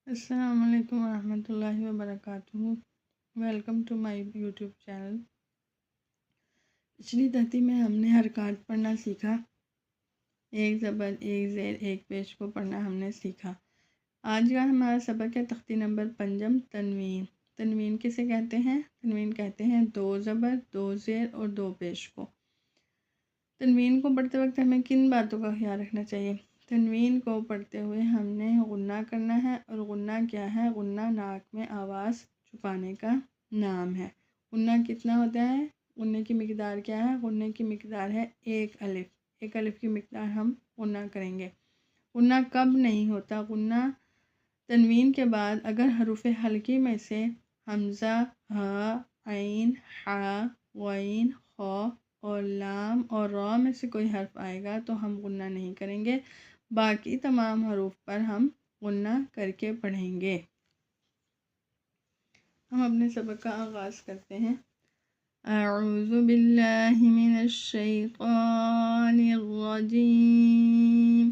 السلام علیکم ورحمۃ اللہ وبرکاتہ۔ Welcome to my YouTube channel. پچھلی ترتیب میں ہم نے حرکات پڑھنا سیکھا، ایک زبر ایک زیر ایک پیش کو پڑھنا ہم نے سیکھا۔ آج کا ہمارا سبق ہے تختی نمبر 5 تنوین۔ تنوین کسے کہتے ہیں؟ تنوین کہتے ہیں 2 زبر 2 زیر اور 2 پیش کو۔ تنوین کو پڑھتے وقت ہمیں کن باتوں کا خیال رکھنا چاہیے؟ تنوین کو پڑھتے ہوئے ہم نے غنہ کرنا ہے، اور غنہ کیا ہے؟ غنہ ناک میں آواز چھپانے کا نام ہے۔ غنہ کتنا ہوتا ہے؟ غنہ کی مقدار کیا ہے؟ غنہ کی مقدار ہے 1 الف۔ 1 الف کی مقدار ہم غنہ کریں گے۔ غنہ کب نہیں ہوتا؟ غنہ تنوین کے بعد اگر حروف حلقی میں سے حمزہ، ہاء، عین، حاء، غین، خا اور لام اور را میں سے کوئی حرف آئے گا تو ہم غنہ نہیں کریں گے، باقی تمام حروف پر ہم غنہ کر کے پڑھیں گے۔ ہم اپنے سبق کا آغاز کرتے ہیں۔ اعوذ باللہ من الشیطان الرجیم،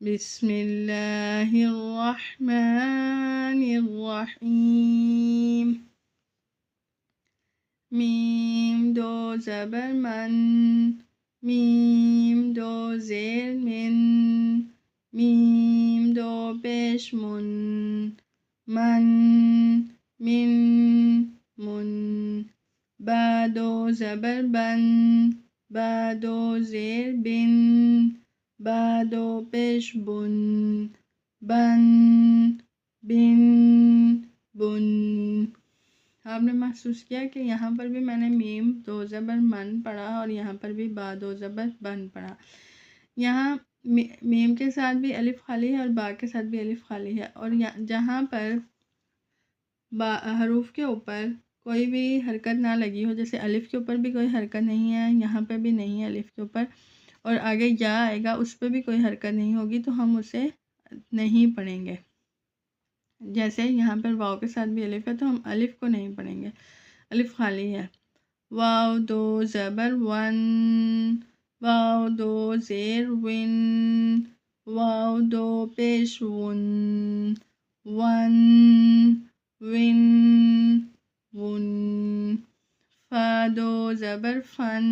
بسم اللہ الرحمن الرحیم۔ میم 2 زبر من، میم 2 زیر من، میم 2 پیش من، من، من، من۔ با 2 زبر بن، با 2 زیر بن، با 2 پیش بن، بن، بن، بن۔ آپ نے محسوس کیا کہ یہاں پر بھی میں نے میم 2 زبر من پڑھا اور یہاں پر بھی با 2 زبر بن پڑھا۔ یہاں میم کے ساتھ بھی الف خالی ہے اور با کے ساتھ بھی الف خالی ہے، اور جہاں پر حروف کے اوپر کوئی بھی حرکت نہ لگی ہو، جیسے الف کے اوپر بھی کوئی حرکت نہیں ہے، یہاں پہ بھی نہیں ہے الف کے اوپر، اور آگے یا آئے گا اس پہ بھی کوئی حرکت نہیں ہوگی، تو ہم اسے نہیں پڑھیں گے۔ جیسے یہاں پر واو کے ساتھ بھی الف ہے تو ہم الف کو نہیں پڑھیں گے، الف خالی ہے۔ واو 2 زبر ون، واو 2 زیر ون، واو 2 پیش ون، ون، ون، ون۔ فا 2 زبر فن،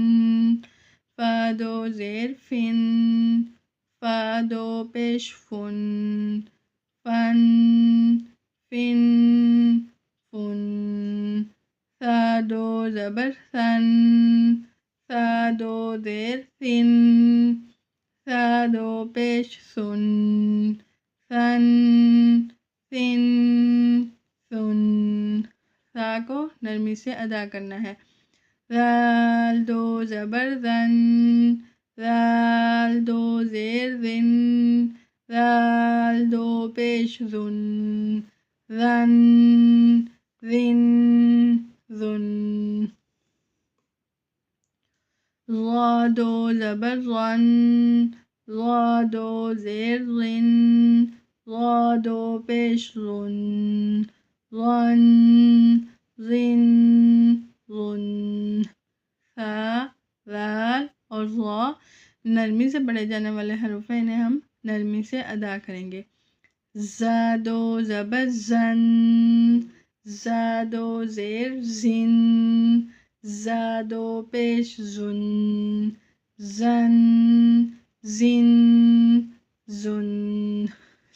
فا 2 زیر فن، فا 2 پیش فن، فن، فن، فن۔ ثا 2 زبر ثن، ثا 2 زیر ثن، ثا 2 پیش ثن، ثن، ثن، ثن۔ ثا کو نرمی سے ادا کرنا ہے۔ ذال 2 زبر ذن، ذال 2 زیر ذن، ذال 2 پیش ذن، ذن، ذن، ذن۔ ظا 2 زبر ظن، ظا 2 زیر ظن، ظا 2 پیش ظن، ظن، ظن، ظن۔ ثا، ذال اور ظا نرمی سے پڑھے جانے والے حروف ہیں، انہیں ہم نرمی سے ادا کریں گے۔ زا 2 زبر زن، زا 2 زیر زن، زا 2 پیش زن، زن، زن، زن۔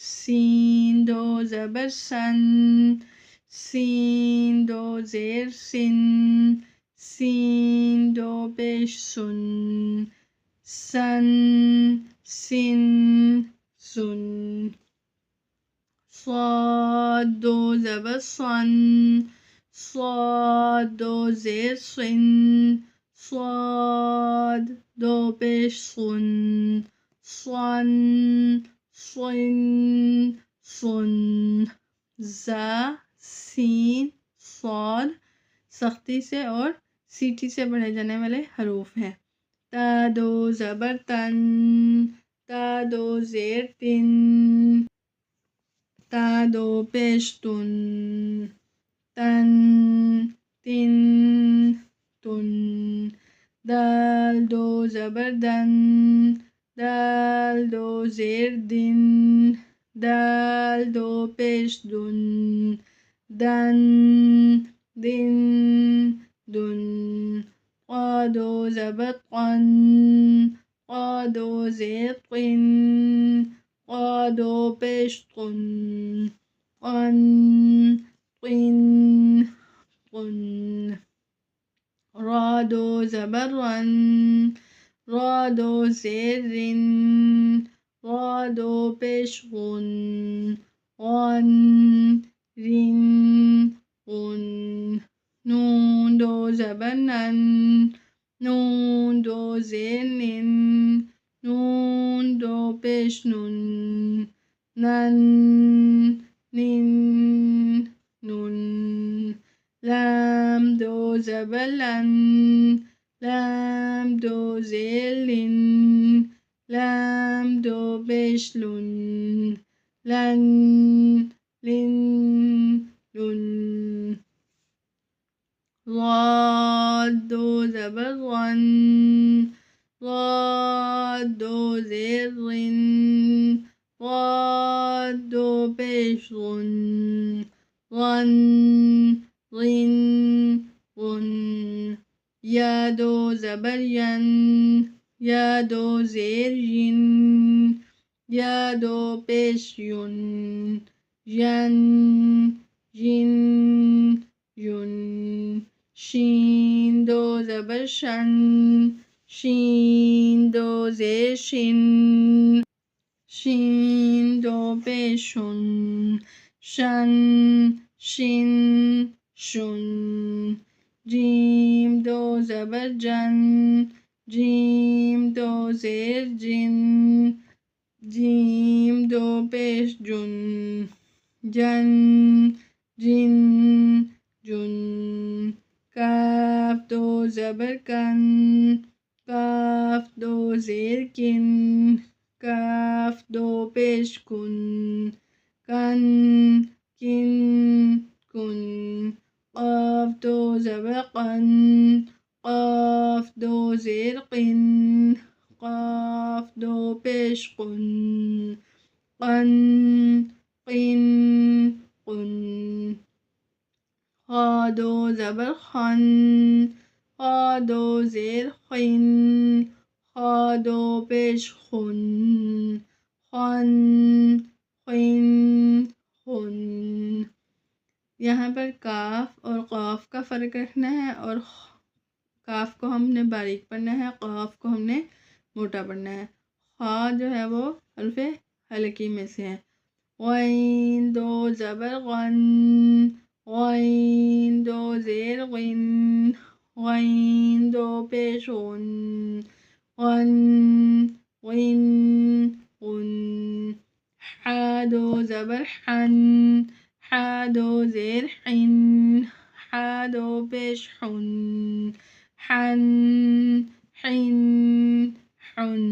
سین 2 زبر سن، سین 2 زیر سن، سین 2 پیش سن، سن، سن، سن۔ صاد 2 زبر صن، صاد 2 زیر صن، صاد 2 پیش صن، صن، صن، صن۔ زا، سین، صاد سختی سے اور سیٹھی سے پڑھے جانے والے حروف ہیں۔ تا 2 زبر تن، تا 2 زیر تن، تا 2 پیش تن، تن، تن، تن۔ دال 2 زبر دن، دال 2 زیر دن، دال دو پیش دن دن دن دن قاد و زبر قن قاد و زیر قن قاد و پیش قن قن قن قن راد و زبر رن راد و زیر رن راد و پیش غن غن رن غن نون دو زبر نن نون دو زیر نن نون دو پیش نن نن نن نن لام دو زبر لن لام دو زیر لن لام دو پیش لن لن لن لن ضاد دو زبر غن ضاد دو زیر غن ضاد دو پیش غن غن غن غن یا دو زبر ین یا دو زیر ین یا دو پیش یون ین ین یون شین دو زبر شن شین دو زیر شن شین دو پیش شن شن شن شن جیم دو زبر جن جیم دو زیر جن جیم دو پیش جن جن جن جن کاف دو زبر کن کاف دو زیر کن کاف دو پیش کن کن کن کن قاف دو زبر قن قاف دو زیر قن قاف دو پیش قن قن قن قن خا دو زبر خن خا دو زیر خن خا دو پیش خن خن خن خن یہاں پر کاف اور قاف کا فرق رکھنا ہے اور کاف کو ہم نے باریک پڑھنا ہے قاف کو ہم نے موٹا پڑھنا ہے خا جو ہے وہ حرف حلقی میں سے ہے غین دو زبر غن غین دو زیر غن غین دو پیش غن غن غن غن حا دو زبر حن حا دو زیر حن حا دو پیش حن حن حن حن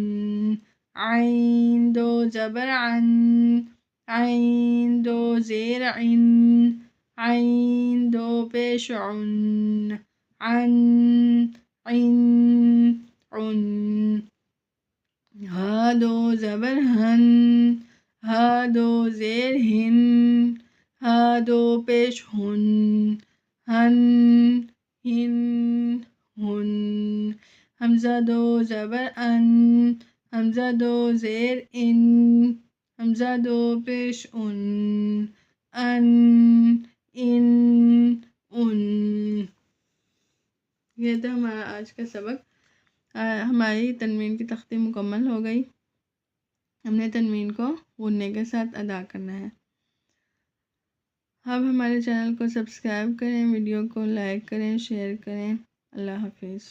عین دو زبر عن عین دو زیر عن عین دو پیش عن عن عن عن ہا دو زبر ہن ہا دو زیر ہن ہا دو پیش ہن ہن ہن ہن حمزہ دو زبر ان حمزہ دو زیر ان حمزہ دو پیش ان ان ان ان یہ تھا ہمارا آج کا سبق ہماری تنوین کی تختی مکمل ہو گئی ہم نے تنوین کو غنّے کے ساتھ ادا کرنا ہے اب ہمارے چینل کو سبسکرائب کریں ویڈیو کو لائک کریں شیئر کریں اللہ حافظ